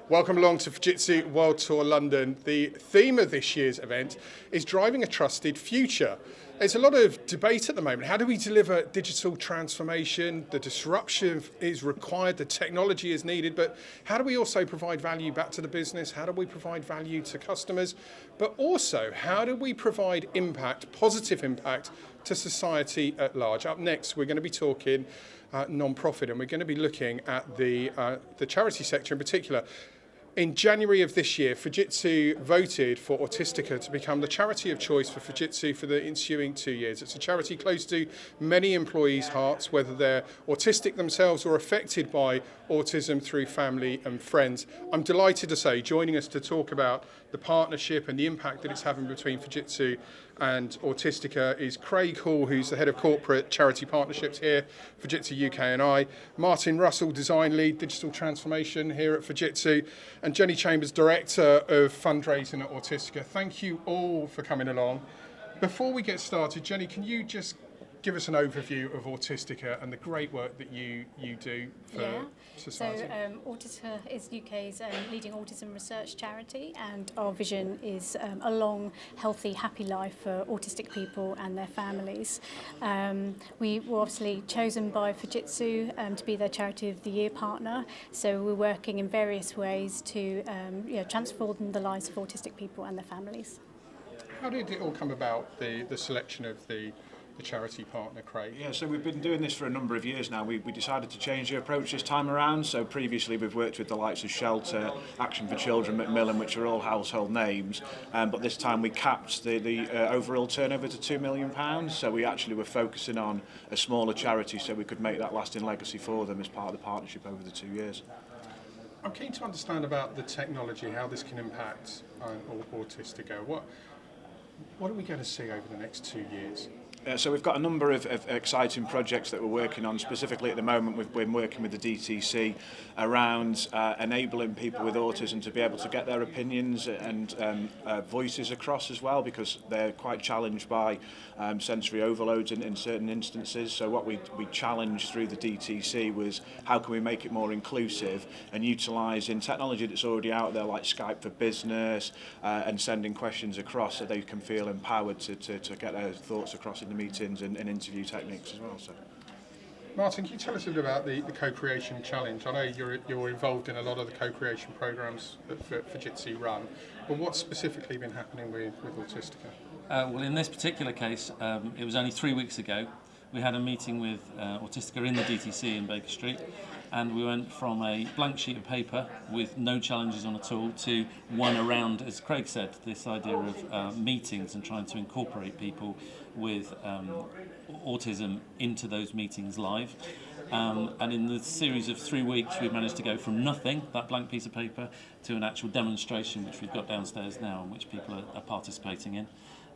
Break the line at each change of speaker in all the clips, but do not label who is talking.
Welcome along to Fujitsu World Tour London. The theme of this year's event is driving a trusted future. There's a lot of debate at the moment. How do we deliver digital transformation? The disruption is required, the technology is needed, but how do we also provide value back to the business? How do we provide value to customers? But also, how do we provide impact, positive impact to society at large? Up next, we're going to be talking non-profit, and we're going to be looking at the charity sector in particular. In January of this year, Fujitsu voted for Autistica to become the charity of choice for Fujitsu for the ensuing 2 years. It's a charity close to many employees' hearts, whether they're autistic themselves or affected by autism through family and friends. I'm delighted to say, joining us to talk about the partnership and the impact that it's having between Fujitsu and Autistica is Craig Hall, who's the head of corporate charity partnerships here, Fujitsu UK and I, Martin Russell, design lead, digital transformation here at Fujitsu, and Jeannie Chambers, director of fundraising at Autistica. Thank you all for coming along. Before we get started, Jeannie, can you just give us an overview of Autistica and the great work that you do for society?
So Autistica is UK's leading autism research charity, and our vision is a long, healthy, happy life for autistic people and their families. We were obviously chosen by Fujitsu to be their Charity of the Year partner, so we're working in various ways to transform the lives of autistic people and their families.
How did it all come about, the selection of the charity partner, Craig?
Yeah, so we've been doing this for a number of years now. We decided to change the approach this time around. So previously we've worked with the likes of Shelter, Action for Children, Macmillan, which are all household names. But this time we capped the overall turnover to £2 million. So we actually were focusing on a smaller charity so we could make that lasting legacy for them as part of the partnership over the 2 years.
I'm keen to understand about the technology, how this can impact Autistica. What are we going to see over the next 2 years?
So we've got a number of exciting projects that we're working on. Specifically at the moment, we've been working with the DTC around enabling people with autism to be able to get their opinions and voices across as well, because they're quite challenged by sensory overloads in certain instances. So what we challenged through the DTC was how can we make it more inclusive and utilising technology that's already out there, like Skype for Business, and sending questions across so they can feel empowered to get their thoughts across in the meetings and interview techniques as well. So,
Martin, can you tell us a bit about the co-creation challenge? I know you're involved in a lot of the co-creation programs that Fujitsu run, but what's specifically been happening with Autistica?
Well, in this particular case, it was only 3 weeks ago. We had a meeting with Autistica in the DTC in Baker Street, and we went from a blank sheet of paper with no challenges on at all to one around, as Craig said, this idea of meetings and trying to incorporate people with autism into those meetings live. And in the series of 3 weeks, we've managed to go from nothing, that blank piece of paper, to an actual demonstration, which we've got downstairs now, and which people are participating in.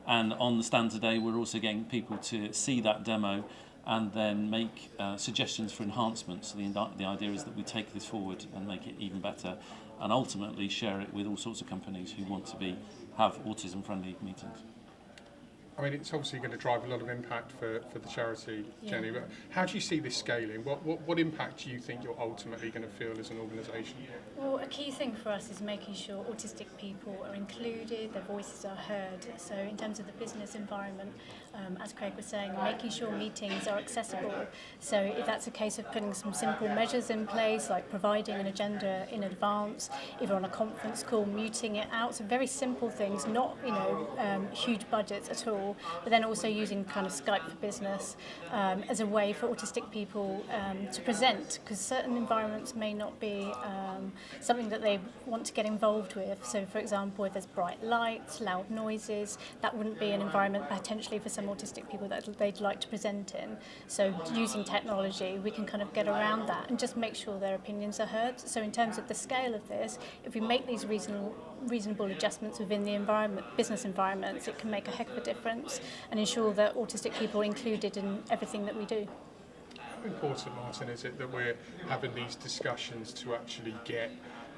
And on the stand today, we're also getting people to see that demo and then make suggestions for enhancements. So the idea is that we take this forward and make it even better, and ultimately share it with all sorts of companies who want to have autism-friendly meetings.
I mean, it's obviously going to drive a lot of impact for the charity, Jenny, but how do you see this scaling? What impact do you think you're ultimately going to feel as an organisation?
Well, a key thing for us is making sure autistic people are included, their voices are heard. So in terms of the business environment, as Craig was saying, making sure meetings are accessible. So if that's a case of putting some simple measures in place, like providing an agenda in advance, if you're on a conference call, muting it out, so very simple things, not huge budgets at all, but then also using kind of Skype for Business as a way for autistic people to present, because certain environments may not be something that they want to get involved with. So for example, if there's bright lights, loud noises, that wouldn't be an environment potentially for some autistic people that they'd like to present in. So using technology, we can kind of get around that and just make sure their opinions are heard. So in terms of the scale of this, if we make these reasonable adjustments within the business environments, it can make a heck of a difference and ensure that autistic people are included in everything that we do.
How important, Martin, is it that we're having these discussions to actually get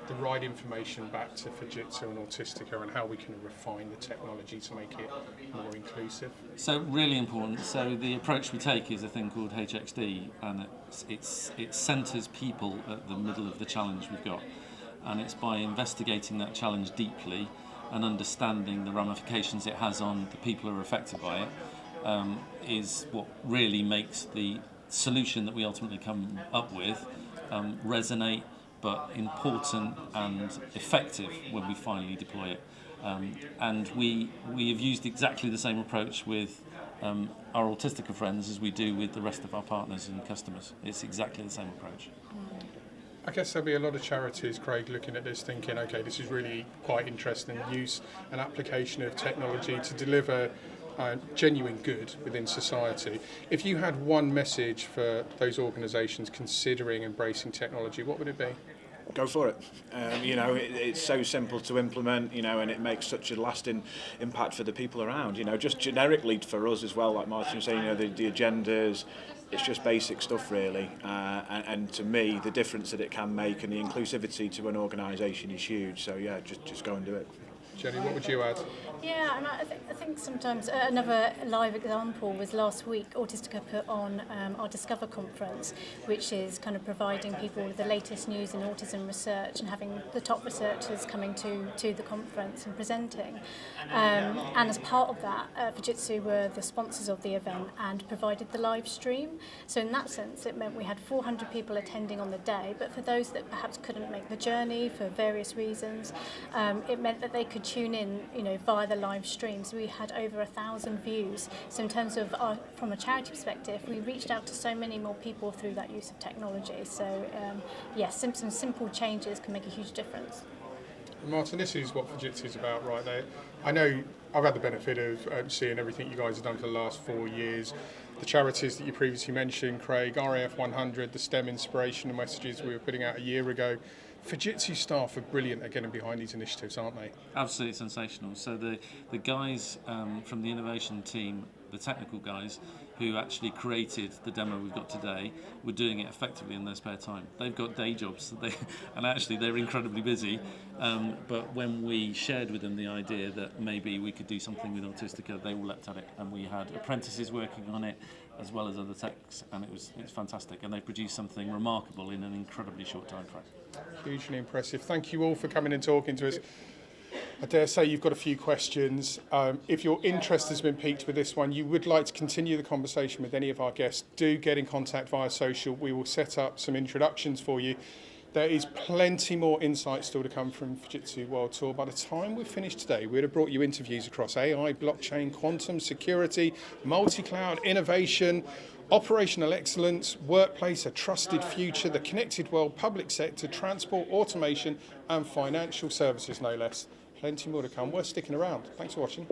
the right information back to Fujitsu and Autistica, and how we can refine the technology to make it more inclusive?
So really important. So the approach we take is a thing called HXD, and it centres people at the middle of the challenge we've got. and it's by investigating that challenge deeply and understanding the ramifications it has on the people who are affected by it, is what really makes the solution that we ultimately come up with resonate, but important and effective when we finally deploy it. And we have used exactly the same approach with our Autistica friends as we do with the rest of our partners and customers. It's exactly the same approach.
I guess there'll be a lot of charities, Craig, looking at this thinking, okay, this is really quite interesting use and application of technology to deliver genuine good within society. If you had one message for those organisations considering embracing technology, what would it be?
Go for it. It's so simple to implement, and it makes such a lasting impact for the people around. Just generically for us as well, like Martin was saying, the agendas, it's just basic stuff really. And to me, the difference that it can make and the inclusivity to an organisation is huge. So yeah, just go and do it.
Jenny, what would you add?
Yeah, and I think sometimes another live example was last week. Autistica put on our Discover conference, which is kind of providing people with the latest news in autism research and having the top researchers coming to the conference and presenting. And as part of that, Fujitsu were the sponsors of the event and provided the live stream. So in that sense, it meant we had 400 people attending on the day, but for those that perhaps couldn't make the journey for various reasons, it meant that they could tune in, via the live stream. So we had over 1,000 views. So in terms of from a charity perspective, we reached out to so many more people through that use of technology. So yes, some simple changes can make a huge difference.
Martin, this is what Fujitsu is about right there. I know I've had the benefit of seeing everything you guys have done for the last 4 years. The charities that you previously mentioned, Craig, RAF 100, the STEM inspirational messages we were putting out a year ago. Fujitsu staff are brilliant at getting behind these initiatives, aren't they?
Absolutely sensational. So the guys from the innovation team, the technical guys who actually created the demo we've got today, were doing it effectively in their spare time. They've got day jobs, and actually they're incredibly busy. But when we shared with them the idea that maybe we could do something with Autistica, they all leapt at it, and we had apprentices working on it as well as other techs, and it's fantastic. And they produced something remarkable in an incredibly short time frame.
Hugely impressive. Thank you all for coming and talking to us. I dare say you've got a few questions. If your interest has been piqued with this one, you would like to continue the conversation with any of our guests, do get in contact via social. We will set up some introductions for you. There is plenty more insight still to come from Fujitsu World Tour. By the time we've finished today, we'd have brought you interviews across AI, blockchain, quantum, security, multi-cloud, innovation, operational excellence, workplace, a trusted future, the connected world, public sector, transport, automation, and financial services, no less. Plenty more to come. Worth sticking around. Thanks for watching.